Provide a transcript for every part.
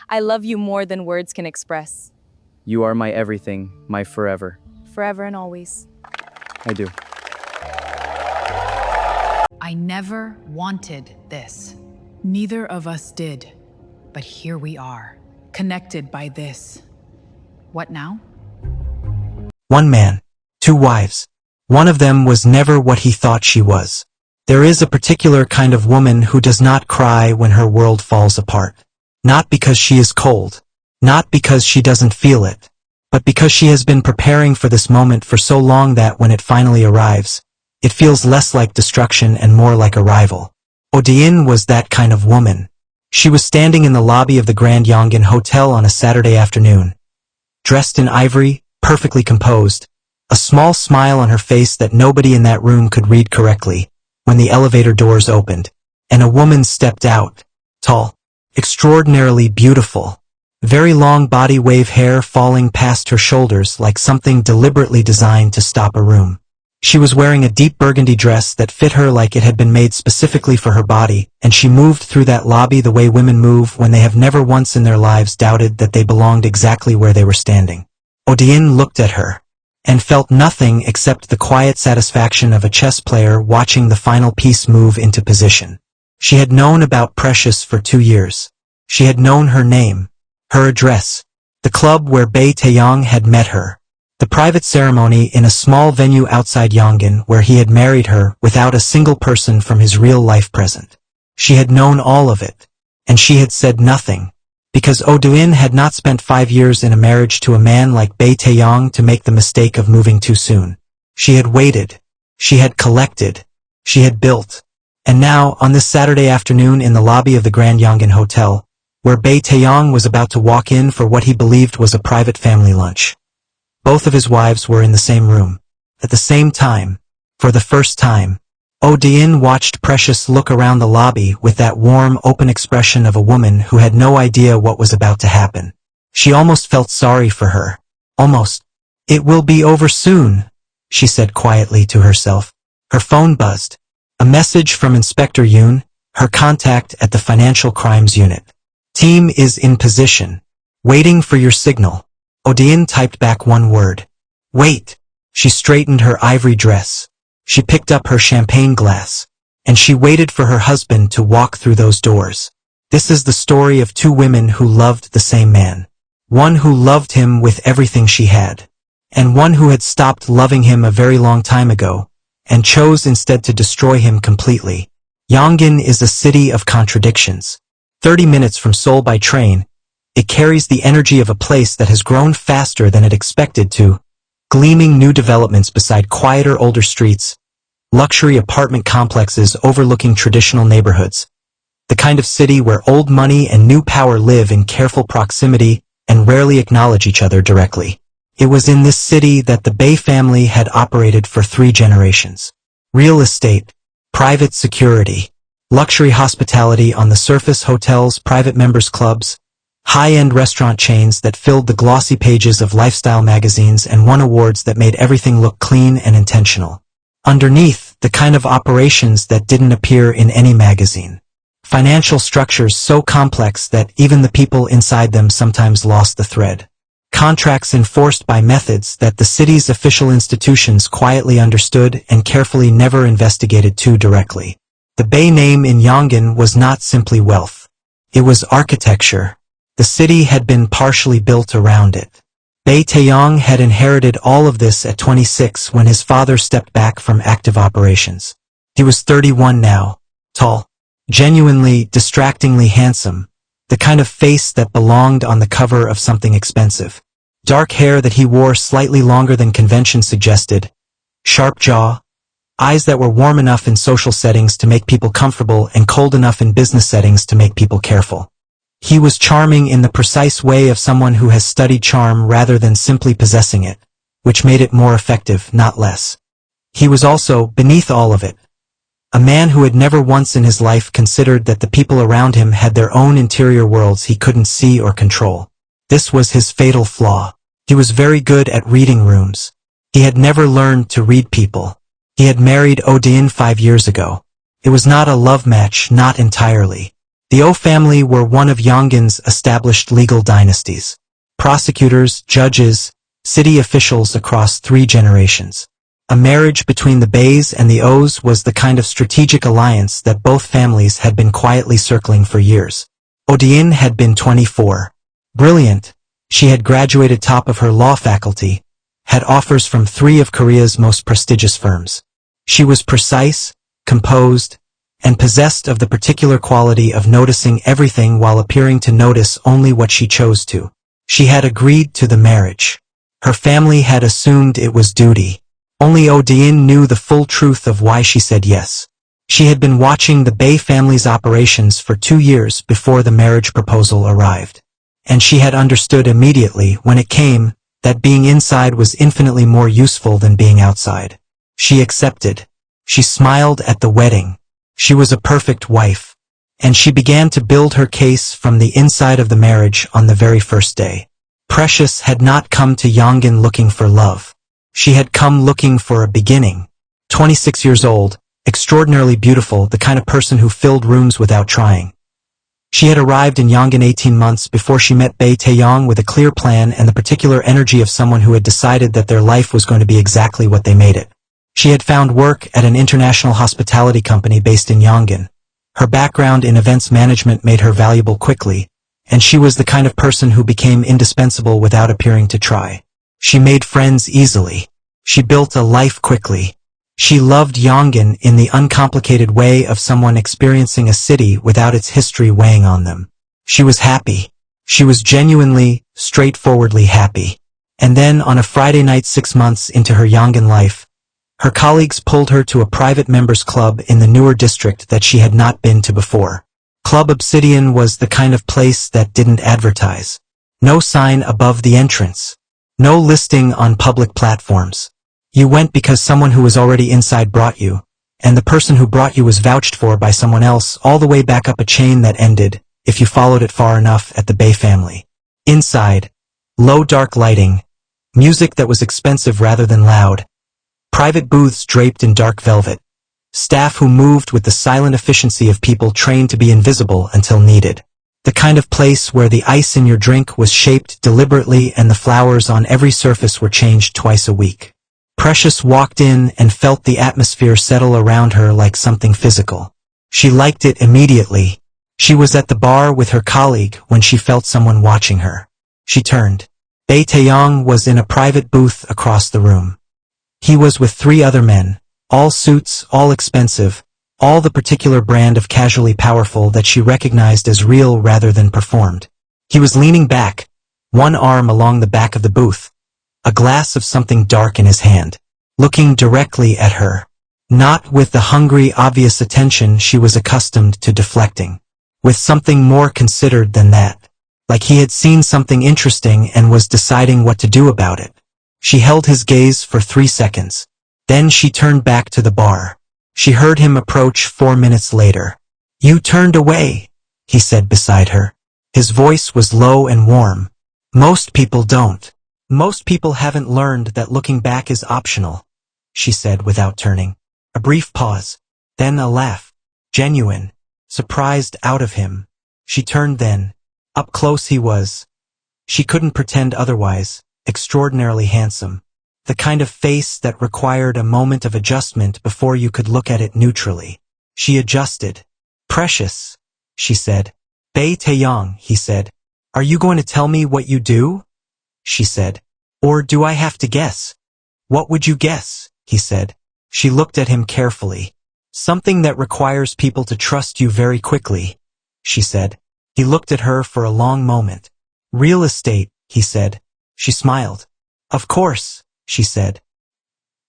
I love you more than words can express. You are my everything, my forever. Forever and always. I do. I never wanted this. Neither of us did. But here we are, connected by this. What now? One man, two wives. One of them was never what he thought she was. There is a particular kind of woman who does not cry when her world falls apart. Not because she is cold. Not because she doesn't feel it. But because she has been preparing for this moment for so long that when it finally arrives, it feels less like destruction and more like arrival. Odiin was that kind of woman. She was standing in the lobby of the Grand Yongin Hotel on a Saturday afternoon. Dressed in ivory, perfectly composed, a small smile on her face that nobody in that room could read correctly, when the elevator doors opened, and a woman stepped out, tall, extraordinarily beautiful, very long body wave hair falling past her shoulders like something deliberately designed to stop a room. She was wearing a deep burgundy dress that fit her like it had been made specifically for her body, and she moved through that lobby the way women move when they have never once in their lives doubted that they belonged exactly where they were standing. Odiin looked at her, and felt nothing except the quiet satisfaction of a chess player watching the final piece move into position. She had known about Precious for 2 years. She had known her name, her address, the club where Bei Taeyong had met her, the private ceremony in a small venue outside Yongin where he had married her without a single person from his real life present. She had known all of it, and she had said nothing, because Oduin had not spent 5 years in a marriage to a man like Bei Taeyong to make the mistake of moving too soon. She had waited, she had collected, she had built, and now, on this Saturday afternoon in the lobby of the Grand Yongin Hotel, where Bei Taeyong was about to walk in for what he believed was a private family lunch. Both of his wives were in the same room. At the same time, for the first time, Odiin watched Precious look around the lobby with that warm, open expression of a woman who had no idea what was about to happen. She almost felt sorry for her. Almost. "It will be over soon," she said quietly to herself. Her phone buzzed. A message from Inspector Yoon, her contact at the Financial Crimes Unit. "Team is in position. Waiting for your signal." Odiin typed back one word. "Wait." She straightened her ivory dress. She picked up her champagne glass. And she waited for her husband to walk through those doors. This is the story of two women who loved the same man. One who loved him with everything she had. And one who had stopped loving him a very long time ago, and chose instead to destroy him completely. Yongin is a city of contradictions. 30 minutes from Seoul by train, it carries the energy of a place that has grown faster than it expected to. Gleaming new developments beside quieter older streets, luxury apartment complexes overlooking traditional neighborhoods. The kind of city where old money and new power live in careful proximity and rarely acknowledge each other directly. It was in this city that the Bei family had operated for 3 generations. Real estate, private security, luxury hospitality on the surface, hotels, private members clubs, high-end restaurant chains that filled the glossy pages of lifestyle magazines and won awards that made everything look clean and intentional. Underneath, the kind of operations that didn't appear in any magazine. Financial structures so complex that even the people inside them sometimes lost the thread. Contracts enforced by methods that the city's official institutions quietly understood and carefully never investigated too directly. The Bei name in Yongin was not simply wealth. It was architecture. The city had been partially built around it. Bei Taeyong had inherited all of this at 26 when his father stepped back from active operations. He was 31 now, tall, genuinely, distractingly handsome, the kind of face that belonged on the cover of something expensive. Dark hair that he wore slightly longer than convention suggested, sharp jaw, eyes that were warm enough in social settings to make people comfortable and cold enough in business settings to make people careful. He was charming in the precise way of someone who has studied charm rather than simply possessing it, which made it more effective, not less. He was also, beneath all of it, a man who had never once in his life considered that the people around him had their own interior worlds he couldn't see or control. This was his fatal flaw. He was very good at reading rooms. He had never learned to read people. He had married Odiin 5 years ago. It was not a love match, not entirely. The O family were one of Yonggan's established legal dynasties. Prosecutors, judges, city officials across 3 generations. A marriage between the Bays and the O's was the kind of strategic alliance that both families had been quietly circling for years. Odin had been 24. Brilliant, she had graduated top of her law faculty, had offers from 3 of Korea's most prestigious firms. She was precise, composed, and possessed of the particular quality of noticing everything while appearing to notice only what she chose to. She had agreed to the marriage. Her family had assumed it was duty. Only Odin knew the full truth of why she said yes. She had been watching the Bay family's operations for 2 years before the marriage proposal arrived. And she had understood immediately, when it came, that being inside was infinitely more useful than being outside. She accepted. She smiled at the wedding. She was a perfect wife. And she began to build her case from the inside of the marriage on the very first day. Precious had not come to Yonggan looking for love. She had come looking for a beginning. 26 years old, extraordinarily beautiful, the kind of person who filled rooms without trying. She had arrived in Yonggan 18 months before she met Bae Taeyong with a clear plan and the particular energy of someone who had decided that their life was going to be exactly what they made it. She had found work at an international hospitality company based in Yonggan. Her background in events management made her valuable quickly, and she was the kind of person who became indispensable without appearing to try. She made friends easily. She built a life quickly. She loved Yonggan in the uncomplicated way of someone experiencing a city without its history weighing on them. She was happy. She was genuinely, straightforwardly happy. And then on a Friday night 6 months into her Yonggan life, her colleagues pulled her to a private members club in the newer district that she had not been to before. Club Obsidian was the kind of place that didn't advertise. No sign above the entrance. No listing on public platforms. You went because someone who was already inside brought you, and the person who brought you was vouched for by someone else all the way back up a chain that ended, if you followed it far enough, at the Bae family. Inside, low dark lighting, music that was expensive rather than loud, private booths draped in dark velvet, staff who moved with the silent efficiency of people trained to be invisible until needed. The kind of place where the ice in your drink was shaped deliberately and the flowers on every surface were changed twice a week. Precious walked in and felt the atmosphere settle around her like something physical. She liked it immediately. She was at the bar with her colleague when she felt someone watching her. She turned. Bae Taeyong was in a private booth across the room. He was with 3 other men, all suits, all expensive, all the particular brand of casually powerful that she recognized as real rather than performed. He was leaning back, one arm along the back of the booth, a glass of something dark in his hand, looking directly at her, not with the hungry, obvious attention she was accustomed to deflecting, with something more considered than that, like he had seen something interesting and was deciding what to do about it. She held his gaze for 3 seconds. Then she turned back to the bar. She heard him approach 4 minutes later. "You turned away," he said beside her. His voice was low and warm. "Most people don't. Most people haven't learned that looking back is optional," she said without turning. A brief pause. Then a laugh. Genuine. Surprised out of him. She turned then. Up close he was. She couldn't pretend otherwise. Extraordinarily handsome. The kind of face that required a moment of adjustment before you could look at it neutrally. She adjusted. "Precious," she said. "Bae Taeyong," he said. "Are you going to tell me what you do?" She said. "Or do I have to guess?" "What would you guess?" he said. She looked at him carefully. "Something that requires people to trust you very quickly," she said. He looked at her for a long moment. "Real estate," he said. She smiled. "Of course," she said.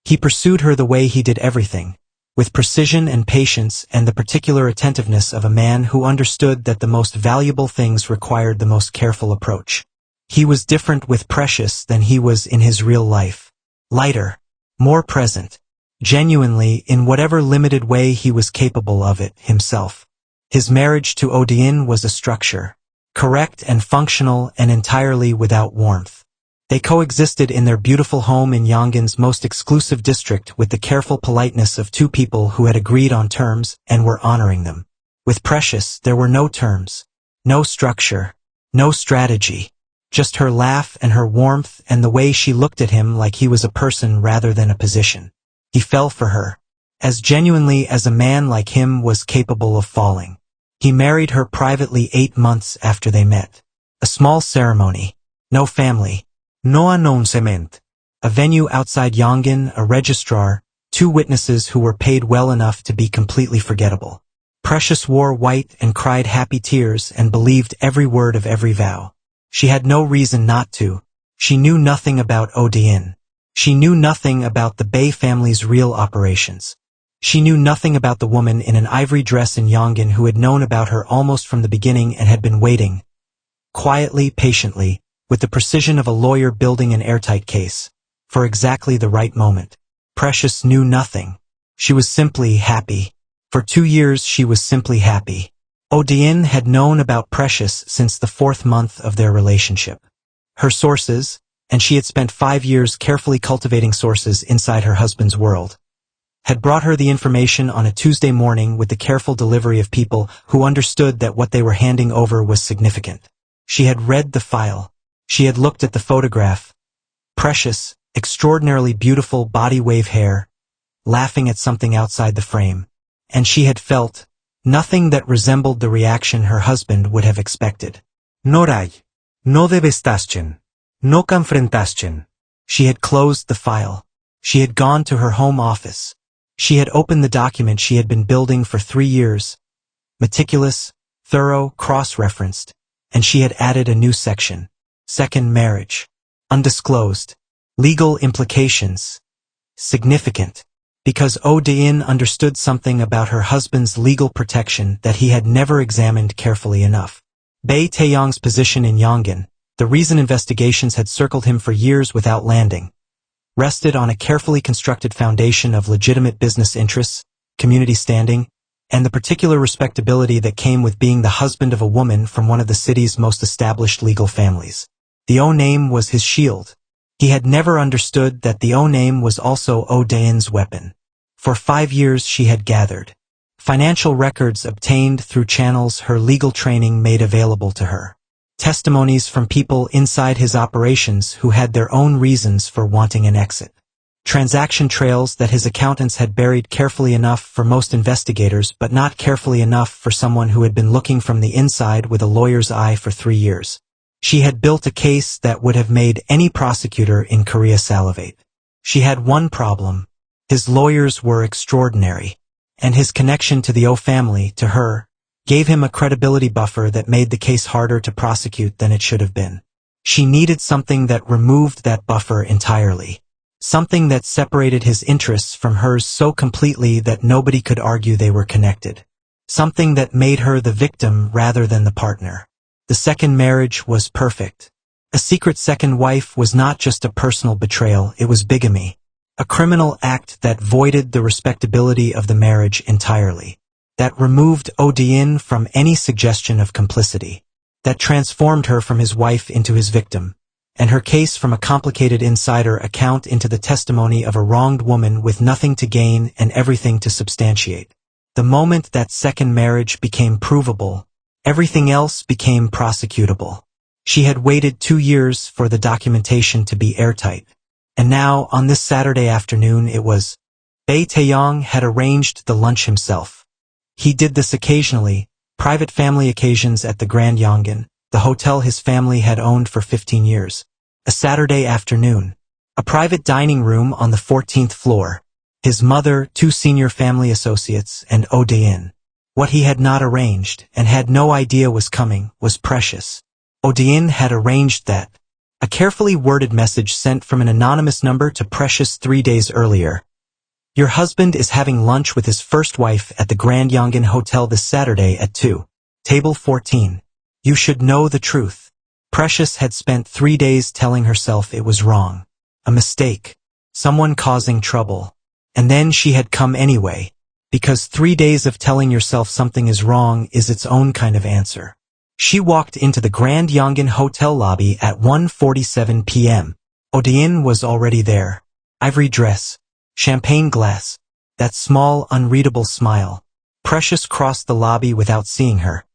He pursued her the way he did everything, with precision and patience and the particular attentiveness of a man who understood that the most valuable things required the most careful approach. He was different with Precious than he was in his real life. Lighter, more present, genuinely in whatever limited way he was capable of it himself. His marriage to Odin was a structure, correct and functional and entirely without warmth. They coexisted in their beautiful home in Yonggan's most exclusive district with the careful politeness of 2 people who had agreed on terms and were honoring them. With Precious, there were no terms, no structure, no strategy, just her laugh and her warmth and the way she looked at him like he was a person rather than a position. He fell for her, as genuinely as a man like him was capable of falling. He married her privately 8 months after they met. A small ceremony, no family, no announcement. A venue outside Yongin, a registrar, 2 witnesses who were paid well enough to be completely forgettable. Precious wore white and cried happy tears and believed every word of every vow. She had no reason not to. She knew nothing about Odin. She knew nothing about the Bay family's real operations. She knew nothing about the woman in an ivory dress in Yongin who had known about her almost from the beginning and had been waiting, quietly, patiently, with the precision of a lawyer building an airtight case, for exactly the right moment. Precious knew nothing. She was simply happy. For 2 years she was simply happy. Odin had known about Precious since the 4th month of their relationship. Her sources, and she had spent 5 years carefully cultivating sources inside her husband's world, had brought her the information on a Tuesday morning with the careful delivery of people who understood that what they were handing over was significant. She had read the file. She had looked at the photograph. Precious, extraordinarily beautiful body wave hair, laughing at something outside the frame. And she had felt nothing that resembled the reaction her husband would have expected. Noray, no devestaschen, no confrontaschen. She had closed the file. She had gone to her home office. She had opened the document she had been building for 3 years, meticulous, thorough, cross-referenced, and she had added a new section. Second marriage. Undisclosed. Legal implications. Significant. Because Odin understood something about her husband's legal protection that he had never examined carefully enough. Bae Taeyong's position in Yongin, the reason investigations had circled him for years without landing, rested on a carefully constructed foundation of legitimate business interests, community standing, and the particular respectability that came with being the husband of a woman from one of the city's most established legal families. The O name was his shield. He had never understood that the O name was also Odin's weapon. For 5 years she had gathered financial records obtained through channels her legal training made available to her. Testimonies from people inside his operations who had their own reasons for wanting an exit. Transaction trails that his accountants had buried carefully enough for most investigators but not carefully enough for someone who had been looking from the inside with a lawyer's eye for 3 years. She had built a case that would have made any prosecutor in Korea salivate. She had one problem. His lawyers were extraordinary, and his connection to the O family, to her, gave him a credibility buffer that made the case harder to prosecute than it should have been. She needed something that removed that buffer entirely. Something that separated his interests from hers so completely that nobody could argue they were connected. Something that made her the victim rather than the partner. The second marriage was perfect. A secret second wife was not just a personal betrayal, it was bigamy. A criminal act that voided the respectability of the marriage entirely. That removed Odin from any suggestion of complicity. That transformed her from his wife into his victim. And her case from a complicated insider account into the testimony of a wronged woman with nothing to gain and everything to substantiate. The moment that second marriage became provable, everything else became prosecutable. She had waited 2 years for the documentation to be airtight. And now, on this Saturday afternoon, it was. Bae Taeyong had arranged the lunch himself. He did this occasionally, private family occasions at the Grand Yongin, the hotel his family had owned for 15 years. A Saturday afternoon. A private dining room on the 14th floor. His mother, 2 senior family associates, and Odin. What he had not arranged, and had no idea was coming, was Precious. Odin had arranged that. A carefully worded message sent from an anonymous number to Precious 3 days earlier. Your husband is having lunch with his first wife at the Grand Yongin Hotel this Saturday at 2. Table 14. You should know the truth. Precious had spent 3 days telling herself it was wrong. A mistake. Someone causing trouble. And then she had come anyway. Because 3 days of telling yourself something is wrong is its own kind of answer. She walked into the Grand Yongin Hotel lobby at 1:47 p.m. Odin was already there. Ivory dress. Champagne glass. That small, unreadable smile. Precious crossed the lobby without seeing her.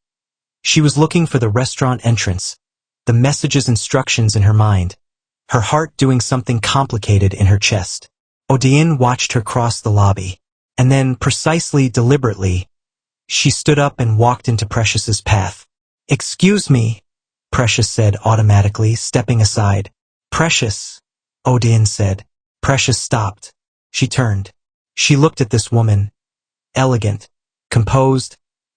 She was looking for the restaurant entrance, the message's instructions in her mind, her heart doing something complicated in her chest. Odion watched her cross the lobby, and then, precisely deliberately, she stood up and walked into Precious's path. "Excuse me," Precious said automatically, stepping aside. "Precious," Odion said. Precious stopped. She turned. She looked at this woman, elegant, composed,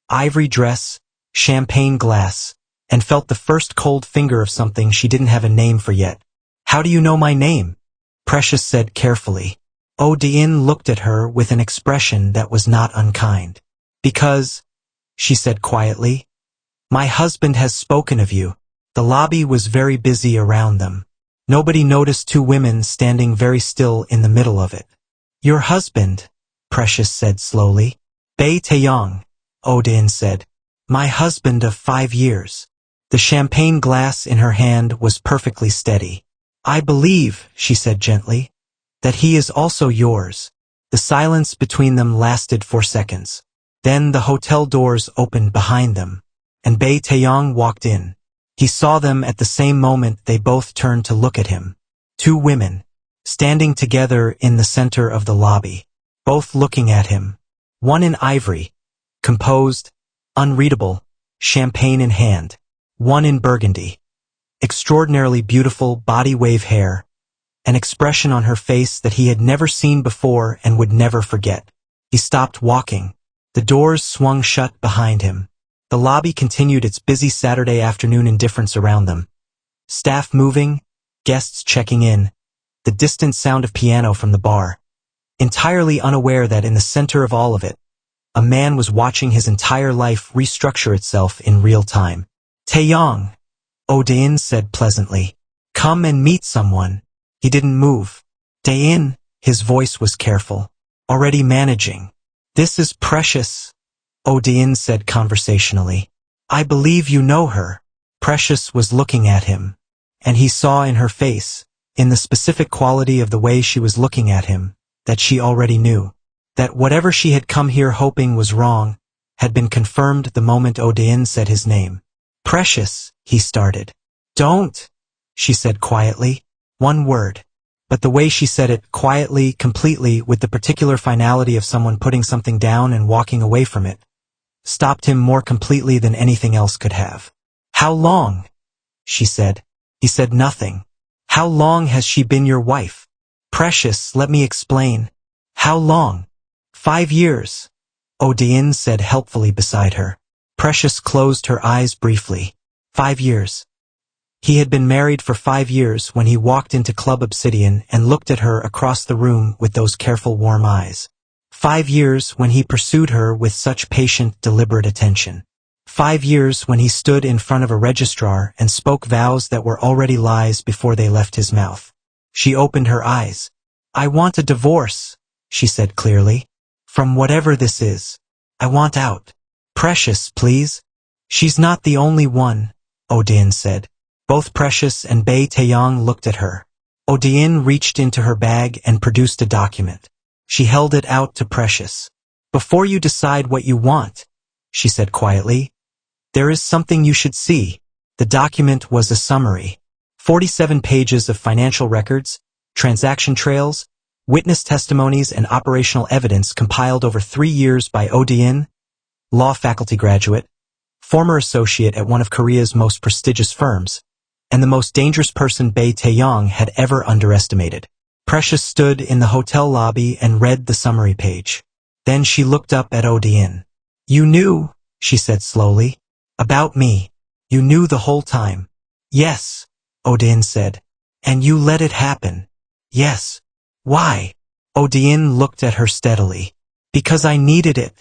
ivory dress, champagne glass, and felt the first cold finger of something she didn't have a name for yet. "How do you know my name?" Precious said carefully. Odion looked at her with an expression that was not unkind. "Because," she said quietly, "my husband has spoken of you." The lobby was very busy around them. Nobody noticed two women standing very still in the middle of it. "Your husband," Precious said slowly. "Bei Taeyong," Odion said. "My husband of 5 years." The champagne glass in her hand was perfectly steady. "I believe," she said gently, "that he is also yours." The silence between them lasted 4 seconds. Then the hotel doors opened behind them, and Bei Taeyong walked in. He saw them at the same moment. They both turned to look at him. Two women, standing together in the center of the lobby, both looking at him. One in ivory, composed, unreadable, champagne in hand. One in burgundy, extraordinarily beautiful body wave hair, an expression on her face that he had never seen before and would never forget. He stopped walking. The doors swung shut behind him. The lobby continued its busy Saturday afternoon indifference around them. Staff moving, guests checking in, the distant sound of piano from the bar. Entirely unaware that in the center of all of it, a man was watching his entire life restructure itself in real time. "Taeyong," Odion said pleasantly. "Come and meet someone." He didn't move. "Daein," his voice was careful. "Already managing." "This is Precious," Odion said conversationally. "I believe you know her." Precious was looking at him, and he saw in her face, in the specific quality of the way she was looking at him, that she already knew. That whatever she had come here hoping was wrong, had been confirmed the moment Odion said his name. "Precious," he started. "Don't," she said quietly. One word. But the way she said it, quietly, completely, with the particular finality of someone putting something down and walking away from it, stopped him more completely than anything else could have. "How long?" she said. He said nothing. "How long has she been your wife?" "Precious, let me explain." "How long?" 5 years, Odion said helpfully beside her. Precious closed her eyes briefly. 5 years. He had been married for 5 years when he walked into Club Obsidian and looked at her across the room with those careful warm eyes. 5 years when he pursued her with such patient, deliberate attention. 5 years when he stood in front of a registrar and spoke vows that were already lies before they left his mouth. She opened her eyes. "I want a divorce," she said clearly. "From whatever this is. I want out." "Precious, please." "She's not the only one," Odion said. Both Precious and Bei Taeyong looked at her. Odion reached into her bag and produced a document. She held it out to Precious. "Before you decide what you want," she said quietly, "there is something you should see." The document was a summary. 47 pages of financial records, transaction trails, witness testimonies and operational evidence compiled over 3 years by Odion, law faculty graduate, former associate at one of Korea's most prestigious firms, and the most dangerous person Bei Taeyong had ever underestimated. Precious stood in the hotel lobby and read the summary page. Then she looked up at Odion. "You knew," she said slowly, "about me. You knew the whole time." "Yes," Odion said. "And you let it happen." "Yes." "Why?" Odion looked at her steadily. "Because I needed it,"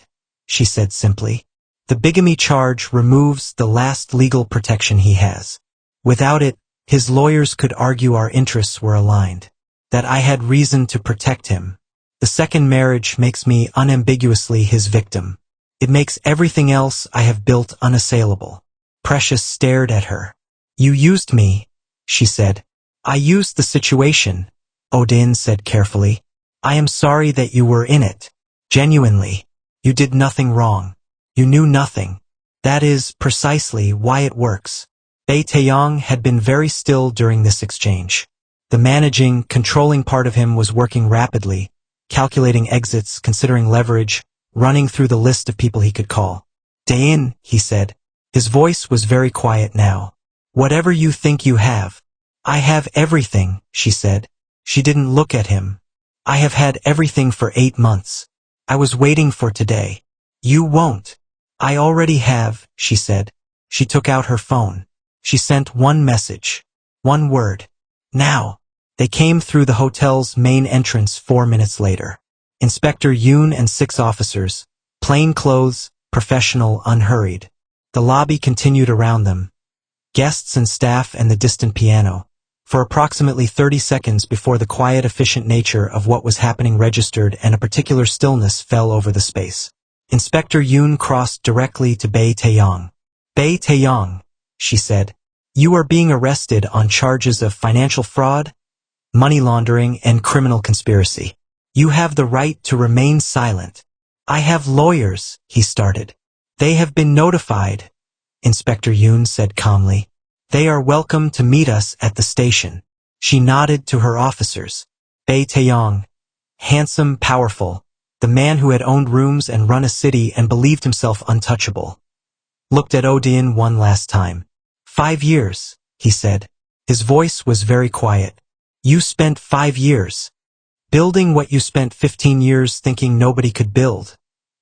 she said simply. "The bigamy charge removes the last legal protection he has. Without it, his lawyers could argue our interests were aligned. That I had reason to protect him. The second marriage makes me unambiguously his victim. It makes everything else I have built unassailable." Precious stared at her. "You used me," she said. "I used the situation," Odion said carefully. "I am sorry that you were in it. Genuinely. You did nothing wrong. You knew nothing. That is precisely why it works. Bei Taeyong had been very still during this exchange. The managing, controlling part of him was working rapidly, calculating exits, considering leverage, running through the list of people he could call. Dain, he said. His voice was very quiet now. Whatever you think you have. I have everything, she said. She didn't look at him. I have had everything for 8 months. I was waiting for today. You won't. I already have, she said. She took out her phone. She sent one message. One word. Now. They came through the hotel's main entrance 4 minutes later. Inspector Yoon and 6 officers, plain clothes, professional, unhurried. The lobby continued around them. Guests and staff and the distant piano. For approximately 30 seconds before the quiet, efficient nature of what was happening registered and a particular stillness fell over the space. Inspector Yoon crossed directly to Bei Taeyong. Bei Taeyong, she said, you are being arrested on charges of financial fraud, money laundering, and criminal conspiracy. You have the right to remain silent. I have lawyers, he started. They have been notified, Inspector Yoon said calmly. They are welcome to meet us at the station. She nodded to her officers. Bei Taeyong, handsome, powerful, the man who had owned rooms and run a city and believed himself untouchable, looked at Odian one last time. 5 years, he said. His voice was very quiet. You spent 5 years building what you spent 15 years thinking nobody could build,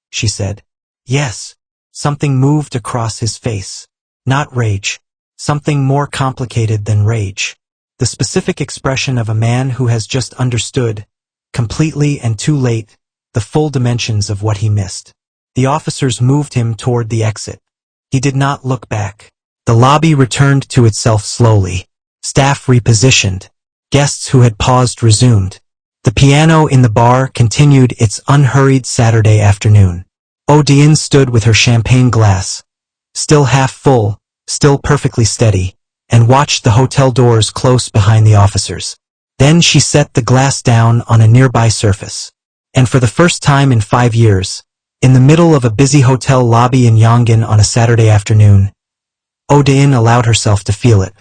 she said. Yes. Something moved across his face. Not rage. Something more complicated than rage. The specific expression of a man who has just understood, completely and too late, the full dimensions of what he missed. The officers moved him toward the exit. He did not look back. The lobby returned to itself slowly. Staff repositioned. Guests who had paused resumed. The piano in the bar continued its unhurried Saturday afternoon. Odian stood with her champagne glass, still half full, still perfectly steady, and watched the hotel doors close behind the officers. Then she set the glass down on a nearby surface. And for the first time in 5 years, in the middle of a busy hotel lobby in Yongin on a Saturday afternoon, Odian allowed herself to feel it.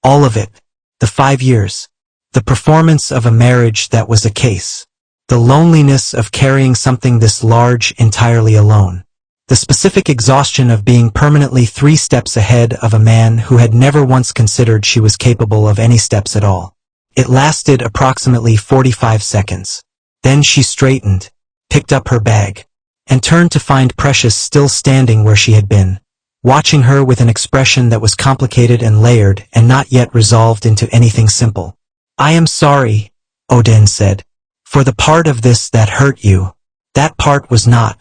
All of it. The 5 years. The performance of a marriage that was a case. The loneliness of carrying something this large entirely alone. The specific exhaustion of being permanently 3 steps ahead of a man who had never once considered she was capable of any steps at all. It lasted approximately 45 seconds. Then she straightened, picked up her bag, and turned to find Precious still standing where she had been, watching her with an expression that was complicated and layered and not yet resolved into anything simple. I am sorry, Odin said, for the part of this that hurt you. That part was not.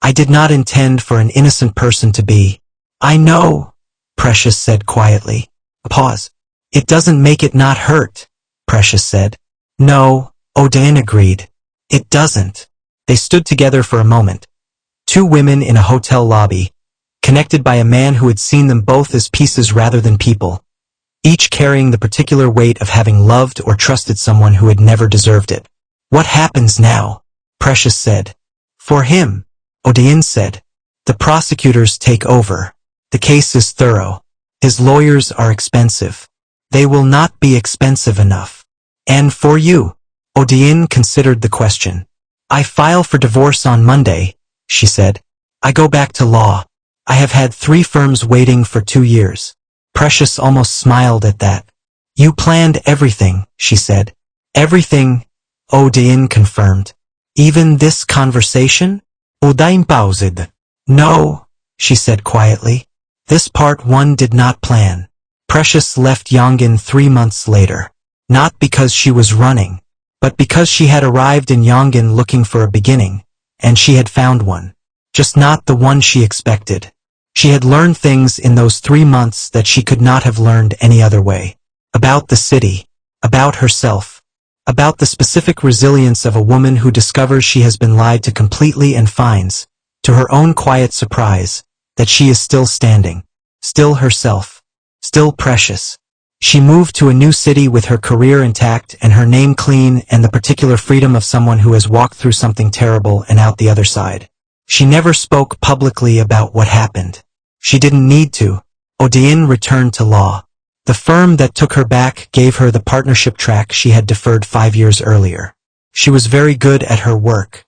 I did not intend for an innocent person to be. I know, Precious said quietly. A pause. It doesn't make it not hurt, Precious said. No, Odin agreed. It doesn't. They stood together for a moment. 2 women in a hotel lobby, connected by a man who had seen them both as pieces rather than people, each carrying the particular weight of having loved or trusted someone who had never deserved it. What happens now? Precious said. For him, Odian said. The prosecutors take over. The case is thorough. His lawyers are expensive. They will not be expensive enough. And for you? Odian considered the question. I file for divorce on Monday, she said. I go back to law. I have had 3 firms waiting for 2 years. Precious almost smiled at that. You planned everything, she said. Everything, Odian confirmed. Even this conversation? Odain paused. No, she said quietly. This part one did not plan. Precious left Yongin 3 months later. Not because she was running, but because she had arrived in Yongin looking for a beginning, and she had found one. Just not the one she expected. She had learned things in those 3 months that she could not have learned any other way. About the city. About herself. About the specific resilience of a woman who discovers she has been lied to completely and finds, to her own quiet surprise, that she is still standing. Still herself. Still Precious. She moved to a new city with her career intact and her name clean and the particular freedom of someone who has walked through something terrible and out the other side. She never spoke publicly about what happened. She didn't need to. Odiin returned to law. The firm that took her back gave her the partnership track she had deferred 5 years earlier. She was very good at her work.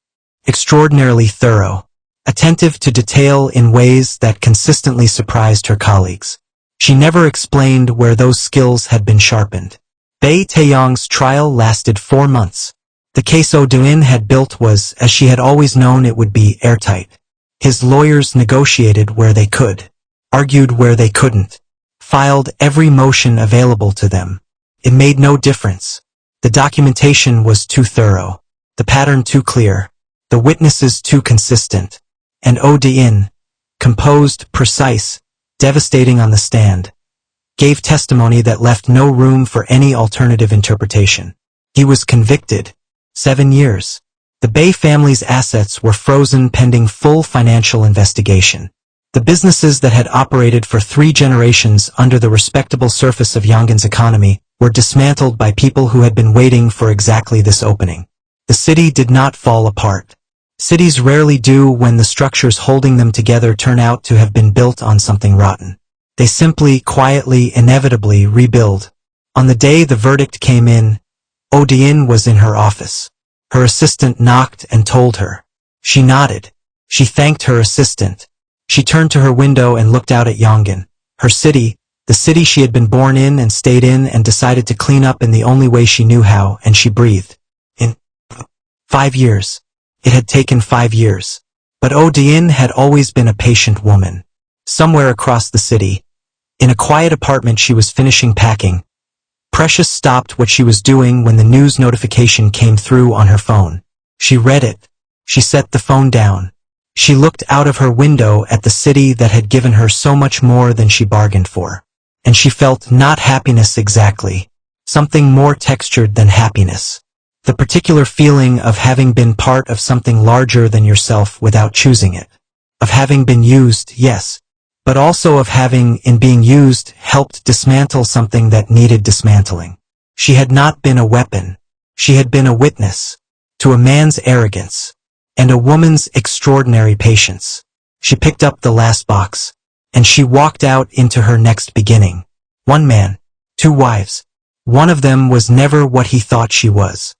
Extraordinarily thorough. Attentive to detail in ways that consistently surprised her colleagues. She never explained where those skills had been sharpened. Bae Taeyong's trial lasted 4 months. The case Odiin had built was, as she had always known it would be, airtight. His lawyers negotiated where they could, argued where they couldn't, filed every motion available to them. It made no difference. The documentation was too thorough, the pattern too clear, the witnesses too consistent, and Odiin, composed, precise, devastating on the stand, gave testimony that left no room for any alternative interpretation. He was convicted. 7 years. The Bae family's assets were frozen pending full financial investigation. The businesses that had operated for 3 generations under the respectable surface of Yonggan's economy were dismantled by people who had been waiting for exactly this opening. The city did not fall apart. Cities rarely do when the structures holding them together turn out to have been built on something rotten. They simply, quietly, inevitably rebuild. On the day the verdict came in, Odiin was in her office. Her assistant knocked and told her. She nodded. She thanked her assistant. She turned to her window and looked out at Yonggan, her city, the city she had been born in and stayed in and decided to clean up in the only way she knew how, and she breathed. In 5 years. It had taken 5 years. But Odiin had always been a patient woman. Somewhere across the city, in a quiet apartment she was finishing packing, Precious stopped what she was doing when the news notification came through on her phone. She read it. She set the phone down. She looked out of her window at the city that had given her so much more than she bargained for. And she felt not happiness exactly, something more textured than happiness. The particular feeling of having been part of something larger than yourself without choosing it. Of having been used, yes, but also of having, in being used, helped dismantle something that needed dismantling. She had not been a weapon. She had been a witness to a man's arrogance and a woman's extraordinary patience. She picked up the last box, and she walked out into her next beginning. 1 man, 2 wives. One of them was never what he thought she was.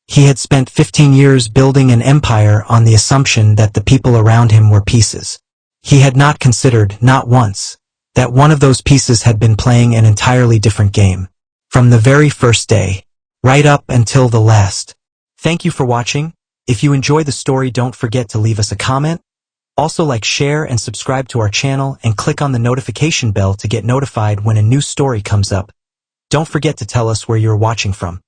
He had spent 15 years building an empire on the assumption that the people around him were pieces. He had not considered, not once, that one of those pieces had been playing an entirely different game. From the very first day, right up until the last. Thank you for watching. If you enjoy the story, don't forget to leave us a comment. Also like, share, and subscribe to our channel, and click on the notification bell to get notified when a new story comes up. Don't forget to tell us where you're watching from.